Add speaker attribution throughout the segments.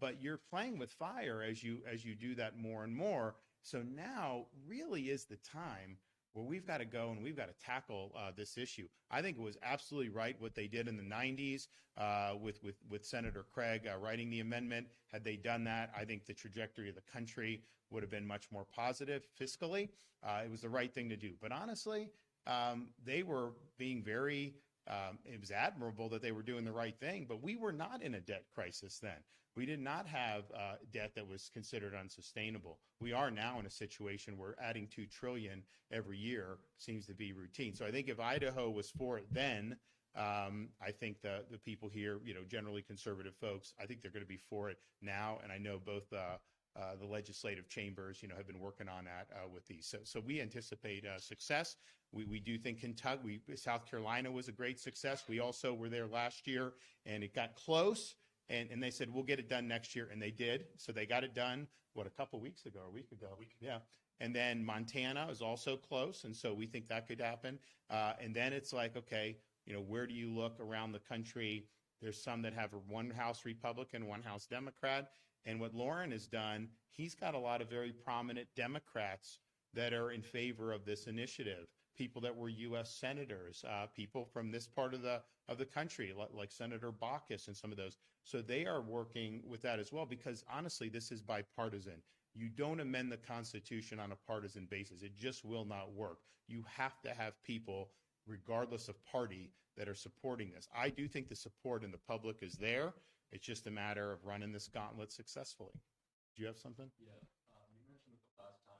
Speaker 1: but you're playing with fire as you do that more and more. So now really is the time where we've got to go and we've got to tackle this issue. I think it was absolutely right what they did in the 90s with Senator Craig writing the amendment. Had they done that, I think the trajectory of the country would have been much more positive fiscally. It was the right thing to do. But honestly, they were being very, it was admirable that they were doing the right thing, but we were not in a debt crisis then. We did not have debt that was considered unsustainable. We are now in a situation where adding $2 trillion every year seems to be routine. So I think if Idaho was for it then, I think the people here, generally conservative folks, I think they're going to be for it now. And I know both the legislative chambers, have been working on that with these. So we anticipate success. We do think Kentucky, South Carolina was a great success. We also were there last year, and it got close. And they said, we'll get it done next year. And they did. So they got it done, a couple weeks ago, or a week ago. Yeah. And then Montana is also close. And so we think that could happen. And then it's like, okay, where do you look around the country? There's some that have one House Republican, one House Democrat. And what Lauren has done, he's got a lot of very prominent Democrats that are in favor of this initiative. People that were U.S. senators, people from this part of the country, like Senator Baucus and some of those. So they are working with that as well, because honestly, this is bipartisan. You don't amend the Constitution on a partisan basis. It just will not work. You have to have people, regardless of party, that are supporting this. I do think the support in the public is there. It's just a matter of running this gauntlet successfully. Do you have something?
Speaker 2: Yeah. You mentioned it the last time.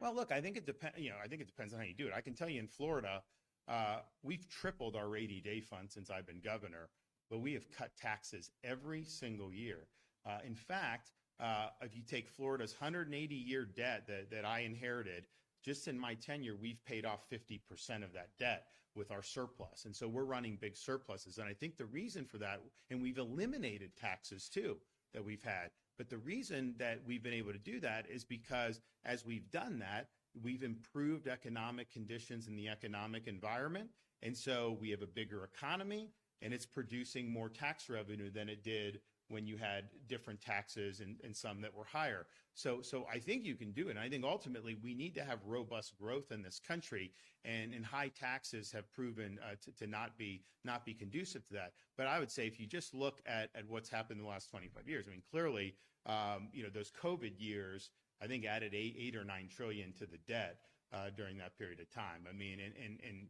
Speaker 1: Well, look, I think it depends. I think it depends on how you do it. I can tell you in Florida, we've tripled our 80-day fund since I've been governor, but we have cut taxes every single year. In fact, if you take Florida's 180-year debt that I inherited, just in my tenure, we've paid off 50% of that debt with our surplus. And so we're running big surpluses. And I think the reason for that, and we've eliminated taxes too that we've had. But the reason that we've been able to do that is because as we've done that, we've improved economic conditions in the economic environment. And so we have a bigger economy, and it's producing more tax revenue than it did when you had different taxes and some that were higher. So I think you can do it. And I think ultimately we need to have robust growth in this country, and high taxes have proven to not be conducive to that. But I would say if you just look at what's happened in the last 25 years, I mean, clearly, those COVID years, I think added $8 or $9 trillion to the debt during that period of time. I mean, and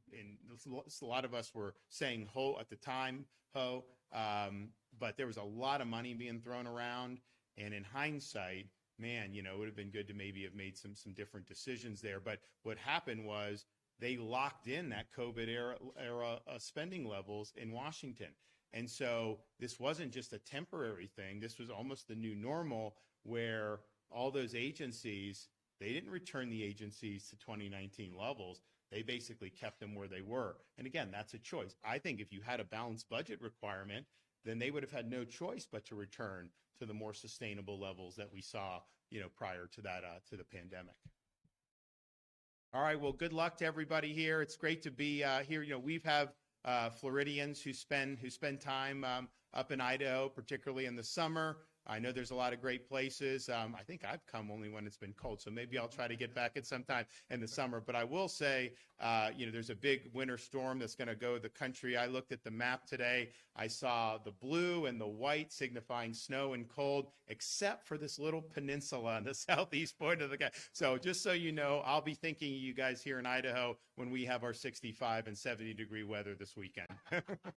Speaker 1: a lot of us were saying ho at the time, but there was a lot of money being thrown around. And in hindsight, man, it would have been good to maybe have made some different decisions there. But what happened was they locked in that COVID era spending levels in Washington. And so this wasn't just a temporary thing. This was almost the new normal, where all those agencies, they didn't return the agencies to 2019 levels. They basically kept them where they were. And again, that's a choice. I think if you had a balanced budget requirement, then they would have had no choice but to return to the more sustainable levels that we saw, prior to that, to the pandemic. All right. Well, good luck to everybody here. It's great to be here. We've have Floridians who spend time up in Idaho, particularly in the summer. I know there's a lot of great places. I think I've come only when it's been cold, so maybe I'll try to get back at some time in the summer. But I will say, there's a big winter storm that's going to go the country. I looked at the map today. I saw the blue and the white signifying snow and cold, except for this little peninsula on the southeast point of the country. So just so you know, I'll be thinking of you guys here in Idaho when we have our 65 and 70 degree weather this weekend.